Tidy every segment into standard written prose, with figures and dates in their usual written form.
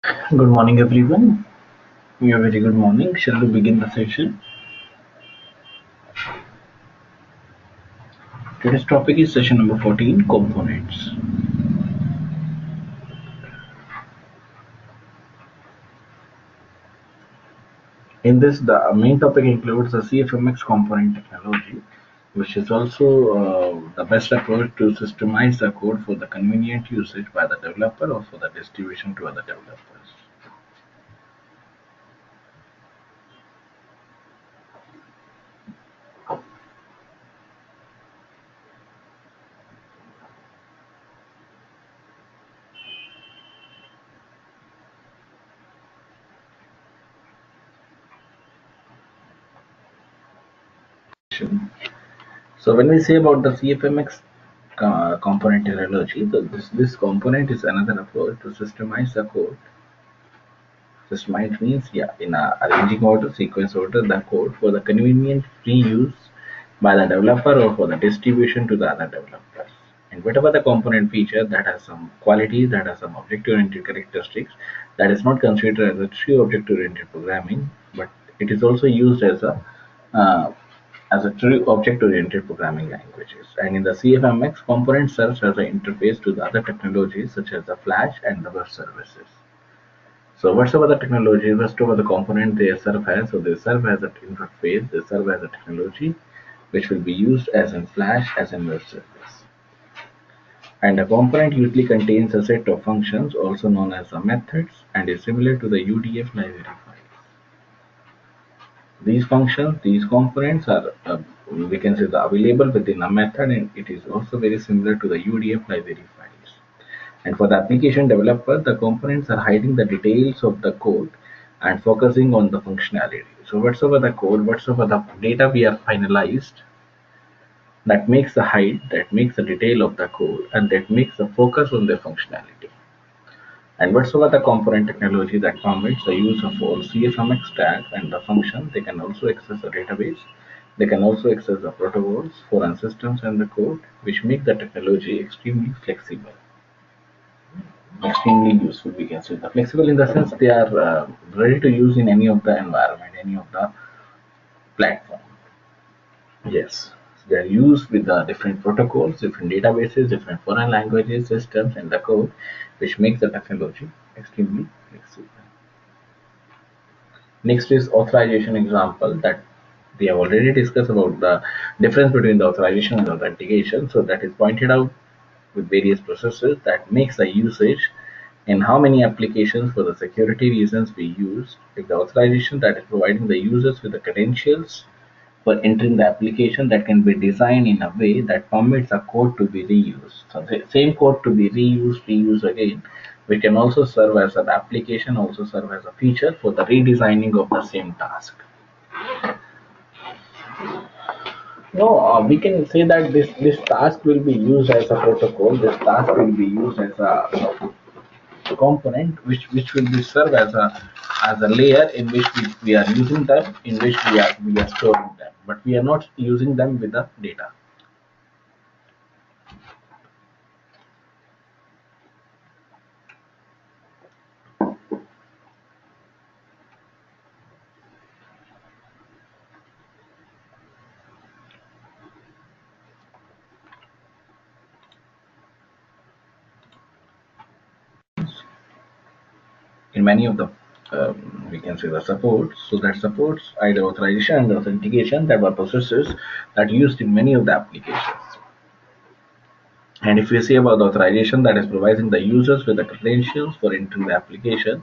Good morning, everyone. A very good morning. Shall we begin the session? Today's topic is session number 14 components. In this, the main topic includes the CFMX component technology, which is also the best approach to systemize the code for the convenient usage by the developer or for the distribution to other developers. So when we say about the CFMX component technology, this component is another approach to systemize the code. Systemize means, yeah, in a arranging order, sequence order, the code for the convenient free use by the developer or for the distribution to the other developers. And whatever the component feature that has some qualities, that has some object-oriented characteristics, that is not considered as a true object-oriented programming, but it is also used uh, as a true object-oriented programming languages. And in the CFMX, component serves as an interface to the other technologies such as the Flash and the web services. So whatsoever the technology, whatsoever the component they serve as, so they serve as an interface, they serve as a technology which will be used as in Flash, as in web service. And a component usually contains a set of functions, also known as the methods, and is similar to the UDF library files. These functions, these components are, we can say, available within a method, and it is also very similar to the UDF library files. And for the application developer, the components are hiding the details of the code and focusing on the functionality. So whatsoever the code, whatsoever the data we have finalized, that makes the hide, that makes the detail of the code, and that makes the focus on the functionality. And whatsoever the component technology that permits the use of all CFMX tags and the function, they can also access the database. They can also access the protocols, foreign systems, and the code, which make the technology extremely flexible. Extremely useful, we can say. The flexible in the sense they are ready to use in any of the environment, any of the platform. Yes, they are used with the different protocols, different databases, different foreign languages, systems, and the code, which makes the technology extremely flexible. Next is authorization example that we have already discussed about the difference between the authorization and authentication. So that is pointed out with various processes that makes the usage in how many applications for the security reasons we use. If the authorization that is providing the users with the credentials for entering the application that can be designed in a way that permits a code to be reused. So the same code to be reused, reused again, we can also serve as an application, also serve as a feature for the redesigning of the same task. No, we can say that this task will be used as a protocol. This task will be used as a component which will be serve as a layer in which we are using them, in which we are storing them, but we are not using them with the data. In many of the we can say the supports, so that supports either authorization and authentication that were processes that used in many of the applications. And if we say about the authorization, that is providing the users with the credentials for entering the application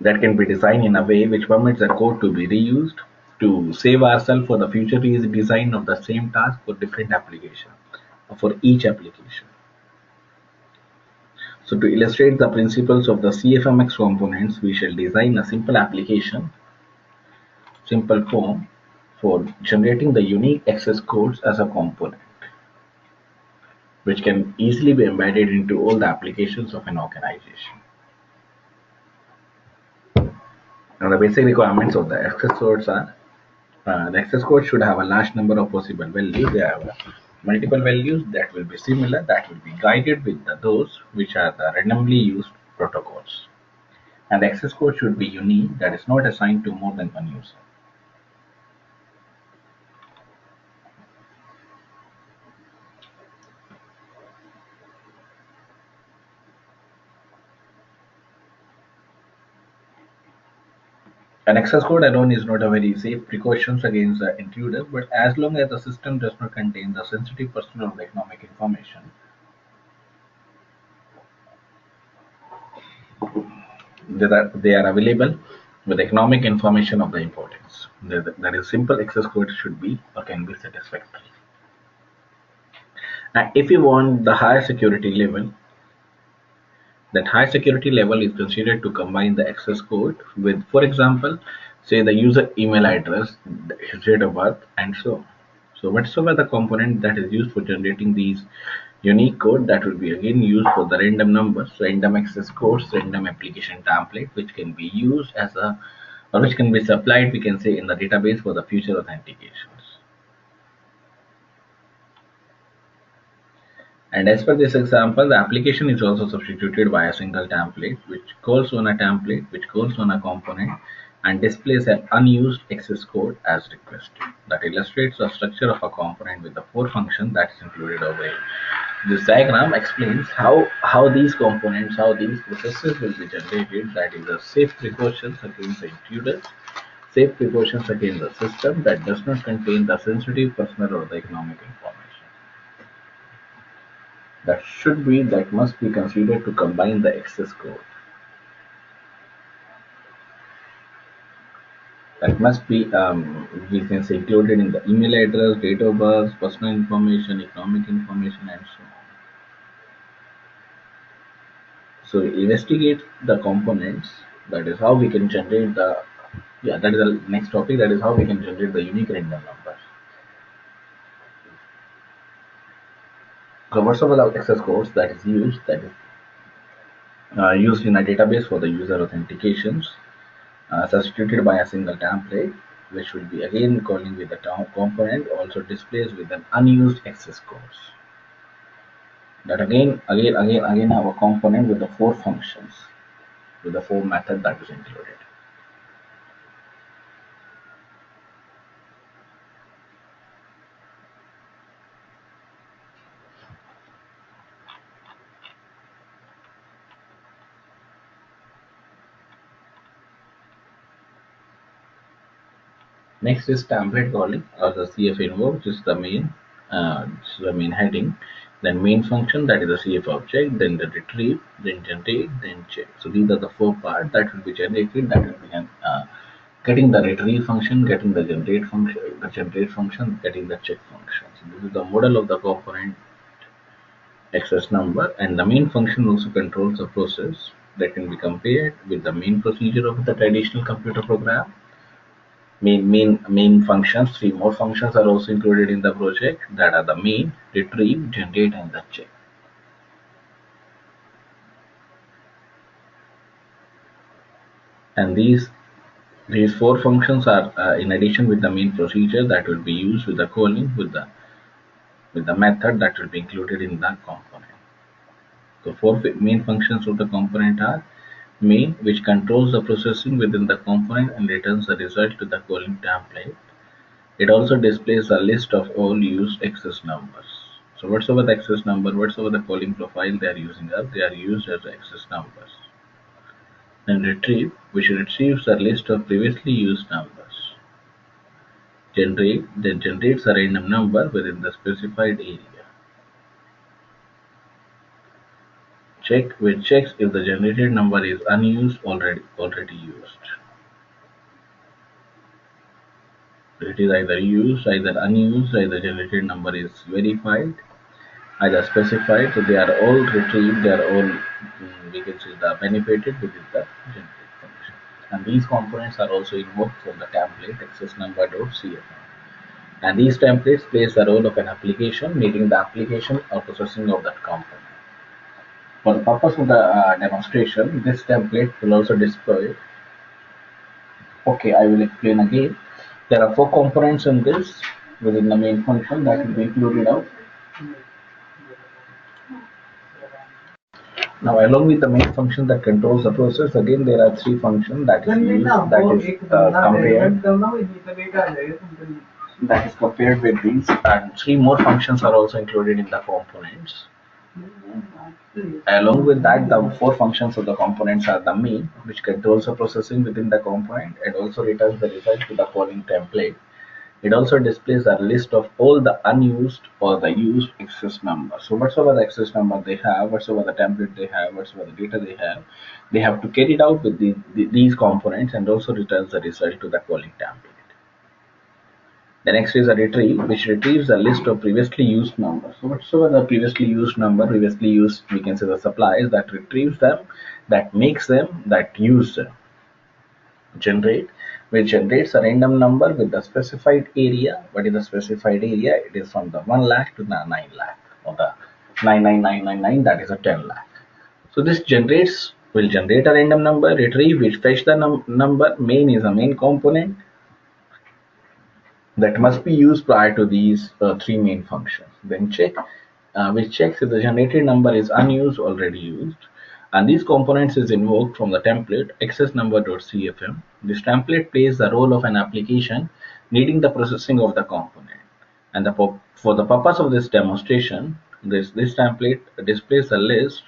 that can be designed in a way which permits the code to be reused to save ourselves for the future design of the same task for different application, for each application. So to illustrate the principles of the CFMX components, we shall design a simple application, simple form for generating the unique access codes as a component, which can easily be embedded into all the applications of an organization. Now the basic requirements of the access codes are the access code should have a large number of possible values. They have multiple values that will be similar, that will be guided with those which are the randomly used protocols. And the access code should be unique, that is not assigned to more than one user. An access code alone is not a very safe precaution against the intruder, but as long as the system does not contain the sensitive personal or economic information, they are available with economic information of the importance. That is, simple access code should be or can be satisfactory. And if you want the higher security level, that high security level is considered to combine the access code with, for example, say the user email address, his date of birth, and so on. So whatsoever the component that is used for generating these unique code, that will be again used for the random numbers, random access codes, random application template, which can be used as a, or which can be supplied, we can say, in the database for the future authentications. And as per this example, the application is also substituted by a single template, which calls on a template, which calls on a component, and displays an unused access code as requested. That illustrates the structure of a component with the four functions that is included over here. This diagram explains how these components, how these processes will be generated. That is a safe precautions against the intruders, safe precautions against the system that does not contain the sensitive personal or the economic information. That must be considered to combine the access code. That must be, we can say, included in the email address, date of birth, personal information, economic information, and so on. So investigate the components. That is how we can generate the, yeah, that is the next topic. That is how we can generate the unique random numbers. So what's the access codes that is used, used in a database for the user authentications, substituted by a single template, which will be again calling with the component, also displays with an unused access codes. That again have a component with the four functions, with the four method that is included. Next is template calling, or the CF invoke, which is the main heading. Then main function, that is the CF object. Then the retrieve, then generate, then check. So these are the four parts that will be generated. That will be getting the retrieve function, getting the generate function, getting the check function. So this is the model of the component access number, and the main function also controls the process that can be compared with the main procedure of the traditional computer program. Main functions, three more functions are also included in the project, that are the main, retrieve, generate, and the check. And these four functions are in addition with the main procedure that will be used with the calling with the method that will be included in the component. So four main functions of the component are main, which controls the processing within the component and returns the result to the calling template. It also displays a list of all used access numbers. So whatsoever the access number, whatsoever the calling profile they are using up, they are used as access numbers. Then retrieve, which retrieves a list of previously used numbers. Generate, then generates a random number within the specified area. Check, which checks if the generated number is unused, already used. It is either used, either unused, either generated number is verified, either specified. So they are all retrieved, they are all, we can say, the benefited within the generate function. And these components are also invoked from the template access number.cf. And these templates plays the role of an application, making the application or processing of that component. For the purpose of the demonstration, this template will also display. Okay, I will explain again. There are four components in this within the main function that will be included out. Now, along with the main function that controls the process, again there are three functions that is used, that is compared with these, and three more functions are also included in the components. Along with that, the four functions of the components are the main, which controls the processing within the component and also returns the result to the following template. It also displays a list of all the unused or the used access numbers. So whatsoever the access number they have, whatsoever the template they have, whatsoever the data they have to carry it out with these components and also returns the result to the calling template. The next is a retrieve, which retrieves a list of previously used numbers. So whatsoever the previously used number, previously used, we can say the supplies, that retrieves them, that makes them, that use them. Generate, which generates a random number with the specified area. What is the specified area? It is from the 1 lakh to the 9 lakh, or the 99999, that is a 10 lakh. So this will generate a random number. Retrieve, which fetch the number. Main is a main component that must be used prior to these three main functions. Then check, which checks if the generated number is unused, already used. And these components is invoked from the template access number.cfm. This template plays the role of an application needing the processing of the component. And for the purpose of this demonstration, this template displays a list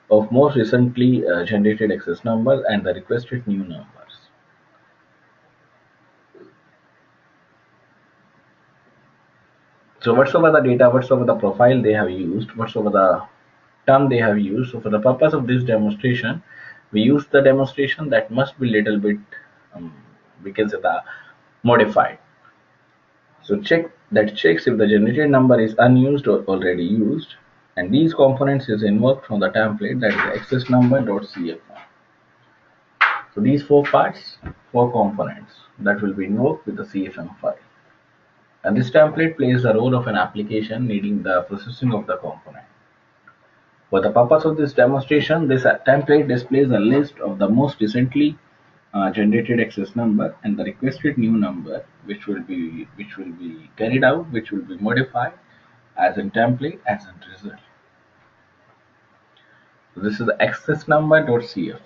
of most recently generated access numbers and the requested new numbers. So whatsoever the data, whatsoever the profile they have used, whatsoever the term they have used. So for the purpose of this demonstration, we use the demonstration that must be little bit, we can say the modified. So checks if the generated number is unused or already used. And these components is invoked from the template, that is access number.cfm. So these four components that will be invoked with the CFM file. And this template plays the role of an application needing the processing of the component. For the purpose of this demonstration, this template displays a list of the most recently generated access number and the requested new number, which will be carried out, which will be modified as in template as in result. So this is the access number.cf.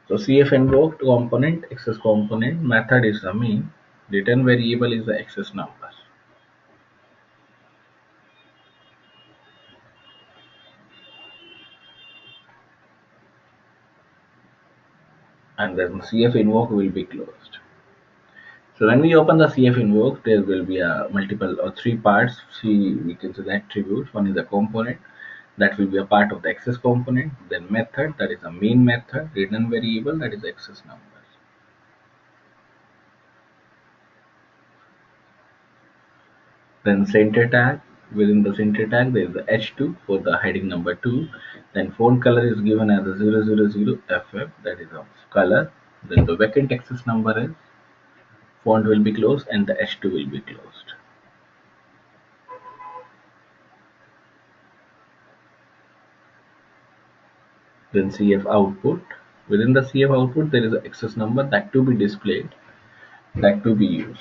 So CF invoked component, access component, method is the main, return variable is the access number. And then CF invoke will be closed. So when we open the CF invoke, there will be a multiple or three parts. We can say the attributes. One is the component, that will be a part of the access component. Then method, that is a main method. Return variable, that is access numbers. Then center tag. Within the center tag, there is the H2 for the heading number 2. Then font color is given as a 000FF, that is of color. Then the vacant access number is, font will be closed and the H2 will be closed. Then CF output. Within the CF output, there is an access number that to be displayed, that to be used.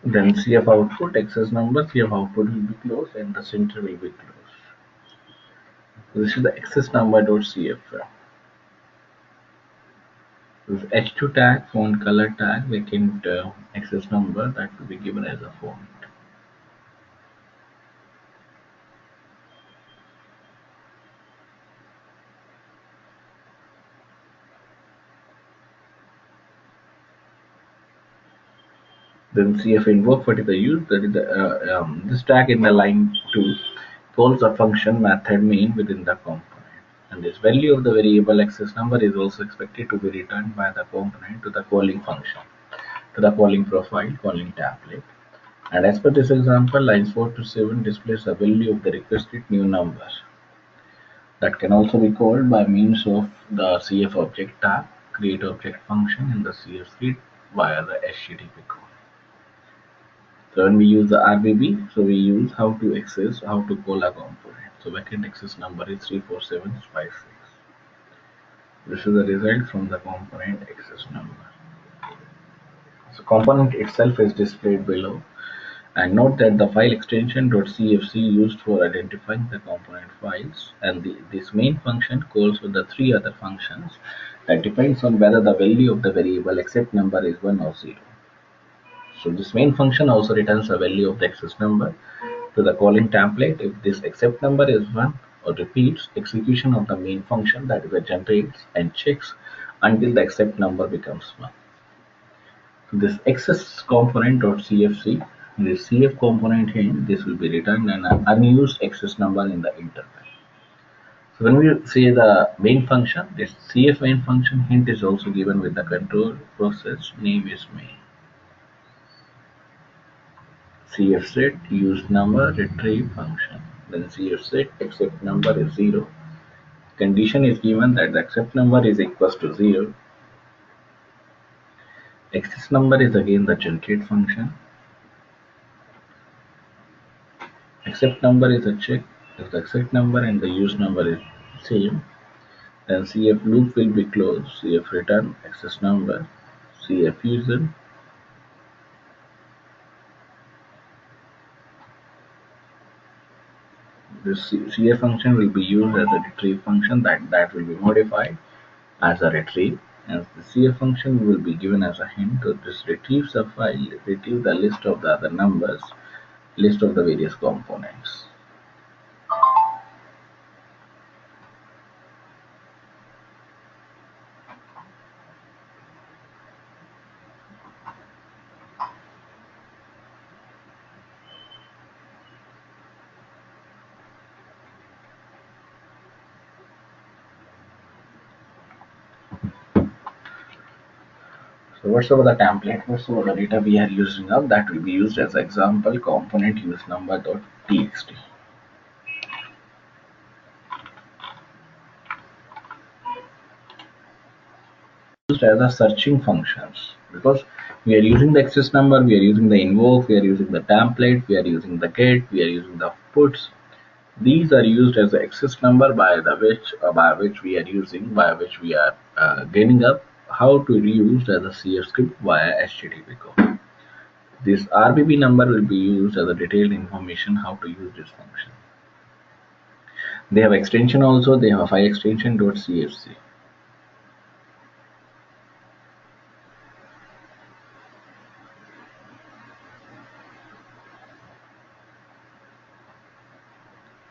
Then CF output, access number, CF output will be closed and the center will be closed. So this is the access number.cf. This H2 tag, font color tag, vacant access number, that will be given as a font. Then CF invoke, what is the use? That is the this tag in the line 2 calls a function method main within the component. And this value of the variable access number is also expected to be returned by the component to the calling function, to the calling profile, calling template. And as per this example, lines 4 to 7 displays the value of the requested new number that can also be called by means of the CF object tag, create object function in the CF script via the HTTP call. So when we use the RBB, so we use how to access, how to call a component. So backend access number is 34756. This is the result from the component access number. So component itself is displayed below, and note that the file extension .cfc used for identifying the component files, and this main function calls with the three other functions that depends on whether the value of the variable accept number is 1 or 0. So this main function also returns a value of the access number to the calling template if this accept number is 1, or repeats execution of the main function, that is, it generates and checks until the accept number becomes 1. This access component.cfc, this CF component hint, this will be returned an unused access number in the interval. So when we say the main function, this CF main function hint is also given with the control process name is main. CF set used number retrieve function. Then CF set accept number is 0. Condition is given that the accept number is equals to 0. Access number is again the generate function. Accept number is a check. If the accept number and the use number is same, then CF loop will be closed. CF return access number, CF user. This CF function will be used as a retrieve function that will be modified as a retrieve, and the CF function will be given as a hint to this retrieves a file, retrieve the list of the other numbers, list of the various components. So whatsoever the template, whatsoever the data we are using up, that will be used as example component use number.txt. Used as a searching functions, because we are using the access number, we are using the invoke, we are using the template, we are using the get, we are using the puts. These are used as the access number by which we are getting up how to reuse as a CF script via HTTP code. This RBB number will be used as a detailed information how to use this function. They have extension also. They have a file extension .cfc.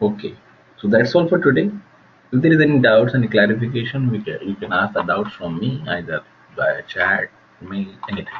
Okay, so that's all for today. If there is any doubts, any clarification, you can ask the doubts from me either via chat, mail, anything.